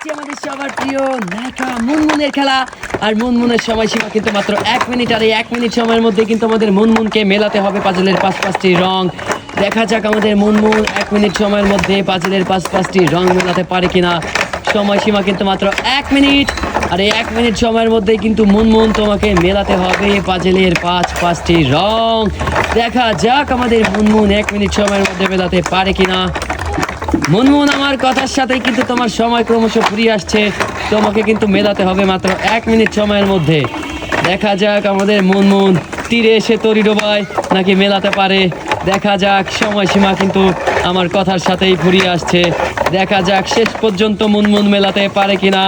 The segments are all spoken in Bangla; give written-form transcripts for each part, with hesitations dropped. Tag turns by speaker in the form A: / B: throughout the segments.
A: দেখছি আমাদের সবার প্রিয় নায়িকা মুনমুনের খেলা। আর মুনমুনের সময়সীমা কিন্তু মাত্র 1 মিনিট। আর এই 1 মিনিট সময়ের মধ্যে কিন্তু আমাদের মুনমুনকে মেলাতে হবে পাজলের 5টি রং। দেখা যাক আমাদের মুনমুন 1 মিনিট সময়ের মধ্যে পাজলের 5টি রং মেলাতে পারে কিনা। সময়সীমা কিন্তু মাত্র 1 মিনিট। আর এই 1 মিনিট সময়ের মধ্যে কিন্তু মুনমুন তোমাকে মেলাতে হবে পাজলের 5টি রং। দেখা যাক আমাদের মুনমুন 1 মিনিট সময়ের মধ্যে মেলাতে পারে কিনা। মুনমুন, আমার কথার সাথেই কিন্তু তোমার সময় ক্রমশ ফুরিয়ে আসছে। তোমাকে কিন্তু মেলাতে হবে মাত্র 1 মিনিট সময়ের মধ্যে। দেখা যাক আমাদের মুনমুন তীরে এসে তরি ডোবায় নাকি মেলাতে পারে। দেখা যাক, সময়সীমা কিন্তু আমার কথার সাথেই ফুরিয়ে আসছে। দেখা যাক শেষ পর্যন্ত মুনমুন মেলাতে পারে কিনা।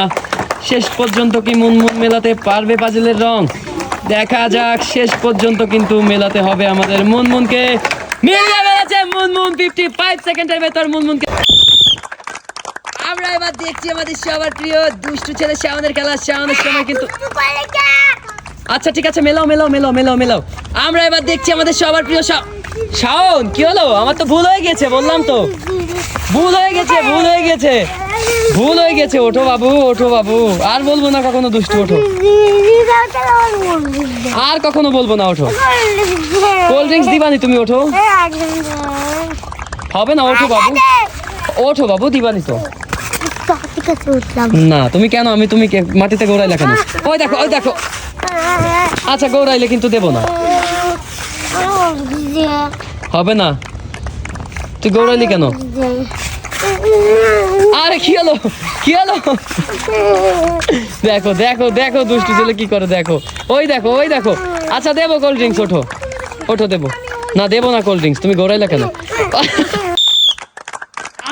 A: শেষ পর্যন্ত কি মুনমুন মেলাতে পারবে পাজলের রং? দেখা যাক, শেষ পর্যন্ত কিন্তু মেলাতে হবে আমাদের মুনমুনকে। মিলিয়ে মেলাছে মুনমুন 55 সেকেন্ডের ভেতর মুনমুনকে। আমরা এবার দেখছি আমাদের সবার প্রিয় দুষ্টু ছেলে শাওনের খেলা। শাওনের সময় কিন্তু আচ্ছা ঠিক আছে, মেলাও মেলাও মেলাও মেলাও মেলাও। আমরা এবার দেখছি আমাদের সবার প্রিয় শাওন। কি হলো? আমার তো ভুল হয়ে গেছে, বললাম তো ভুল হয়ে গেছে, ভুল হয়ে গেছে, ভুল হয়ে গেছে। ওঠো বাবু, ওঠো বাবু, আর বলবো না কখনো দুষ্টু। ওঠো, আর কখনো বলবো না। ওঠো, কোল্ড ড্রিঙ্কস দিবানি তুমি? ওঠো, হবে না। ওঠো বাবু, ওঠো বাবু, দিবানি তো না। তুমি কেন? আমি তুমি মাটিতে গৌড়াইলে কেন? ওই দেখো, ওই দেখো। আচ্ছা, গৌড়াইলে কিন্তু দেবো না। হবে না। তুই গৌড়াইলি কেন? আরে কি হলো, কি হলো? দেখো দেখো দেখো দুষ্টু ছেলে কি করে, দেখো। ওই দেখো, ওই দেখো। আচ্ছা দেবো কোল্ড ড্রিঙ্কস। ওঠো, ওঠো, দেবো না। দেবো না কোল্ড ড্রিঙ্কস। তুমি গৌড়াইলে কেন?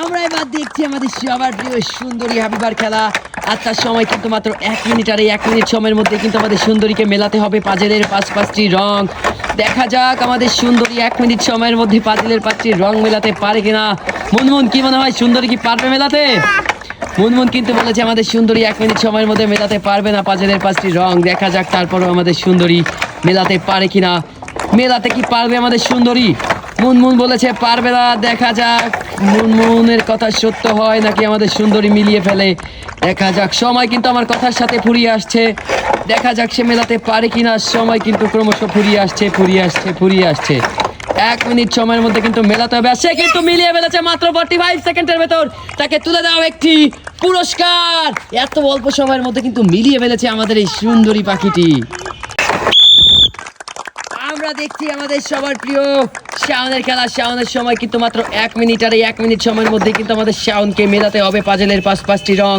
A: আমরা এবার দেখছি আমাদের সবার প্রিয় সুন্দরী হাবিবার খেলা। আর তার সময় কিন্তু মাত্র 1 মিনিট। আর এই 1 মিনিট সময়ের মধ্যে কিন্তু আমাদের সুন্দরীকে মেলাতে হবে পাজলের 5টি রং। দেখা যাক আমাদের সুন্দরী 1 মিনিট সময়ের মধ্যে পাজলের 5টি রং মেলাতে পারে কিনা। মুনমুন, কি মনে হয় সুন্দরী কি পারবে মেলাতে? মুনমুন কিন্তু বলেছে আমাদের সুন্দরী 1 মিনিট সময়ের মধ্যে মেলাতে পারবে না পাজলের 5টি রং। দেখা যাক তারপরেও আমাদের সুন্দরী মেলাতে পারে কিনা। মেলাতে কি পারবে আমাদের সুন্দরী? মুনমুন বলেছে পারবে না। দেখা যাক মুনমুনের কথা সত্য হয় নাকি আমাদের সুন্দরী মিলিয়ে ফেলে। দেখা যাক, সময় কিন্তু আমার কথার সাথে ফুরিয়ে আসছে। দেখা যাক সে মেলাতে পারে কিনা। সময় কিন্তু ক্রমশ ফুরিয়ে আসছে, ফুরিয়ে আসছে, ফুরিয়ে আসছে। 1 মিনিট সময়ের মধ্যে কিন্তু মেলাতে হবে। সে কিন্তু মিলিয়ে ফেলেছে মাত্র 45 সেকেন্ডের ভেতর। তাকে তুলে দাও একটি পুরস্কার। এত অল্প সময়ের মধ্যে কিন্তু মিলিয়ে ফেলেছে আমাদের এই সুন্দরী পাখিটি। আমরা দেখছি আমাদের সবার প্রিয় শাওনের খেলা। শাওনের সময় কিন্তু মাত্র 1 মিনিট। আর এই 1 মিনিট সময়ের মধ্যে কিন্তু আমাদের শাওনকে মেলাতে হবে পাজলের 5টি রং।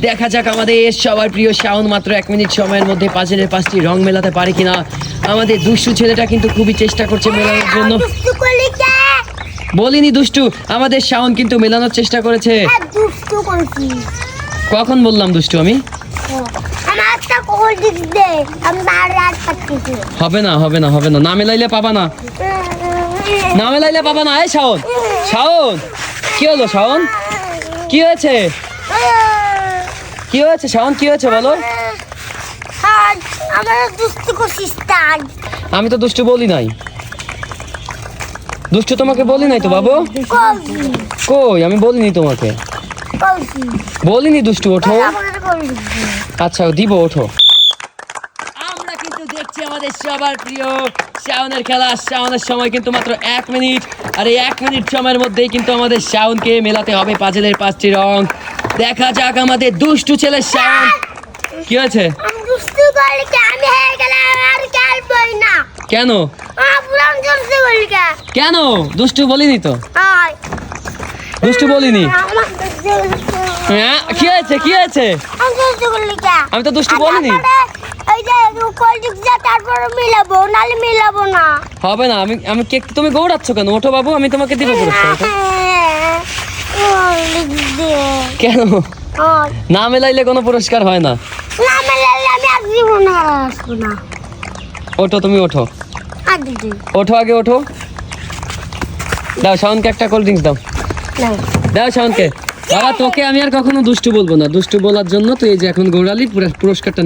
A: দেখা যাক আমাদের সবার প্রিয় শাওন মাত্র 1 মিনিট সময়ের মধ্যে পাজলের 5টি রং মেলাতে পারে কিনা। আমাদের দুষ্টু ছেলেটা কিন্তু খুবই চেষ্টা করছে মেলানোর জন্য। বলিনি দুষ্টু, আমাদের শাওন কিন্তু মেলানোর চেষ্টা করেছে। কখন বললাম দুষ্টু আমি? হবে না, হবে না, হবে না। না মেলাইলে পাবা না, না মেলাইলে পাবা না। এই শাওন, শাওন কি হলো? শাওন কি হয়েছে? কি হয়েছে শাওন? কি হয়েছে বলো? আমি তো দুষ্টু বলি নাই। দুষ্টু তোমাকে বলি নাই তো বাবু। কই, আমি বলিনি তোমাকে, বলিনি দুষ্টু। ওঠো, আচ্ছা দিব, ওঠো। আমরা কিন্তু দেখছি আমাদের সবার প্রিয় শাওনের খেলা। শাওনের সময় কিন্তু মাত্র 1 মিনিট। আর এই 1 মিনিট সময়ের মধ্যেই কিন্তু আমাদের শাওনকে মেলাতে হবে পাজলের 5টি রং। দেখা যাক আমাদের দুষ্টু ছেলে শাওন। কি হয়েছে? কেন? কেন? দুষ্টু বলিনি তো, দুষ্টু বলিনি। হ্যাঁ, কি হয়েছে? কি হয়েছে? আমি তো দুষ্টু বলিনি। হবে না। আমি আমি তুমি গৌড়াচ্ছ কেন? ওঠো বাবু, আমি তোমাকে দিব পুরস্কার। কেন? না মেলাইলে কোনো পুরস্কার হয় না। ওঠো, তুমি ওঠো, ওঠো, আগে ওঠো। দাও শাওনকে একটা কোল্ড ড্রিঙ্কস দাও। দাও শাওনকে। বাবা, তোকে আমি আর কখনো দুষ্টু বলবো না। দুষ্টু বলার জন্য তুই এই যে এখন গৌড়ালি পুরস্কারটা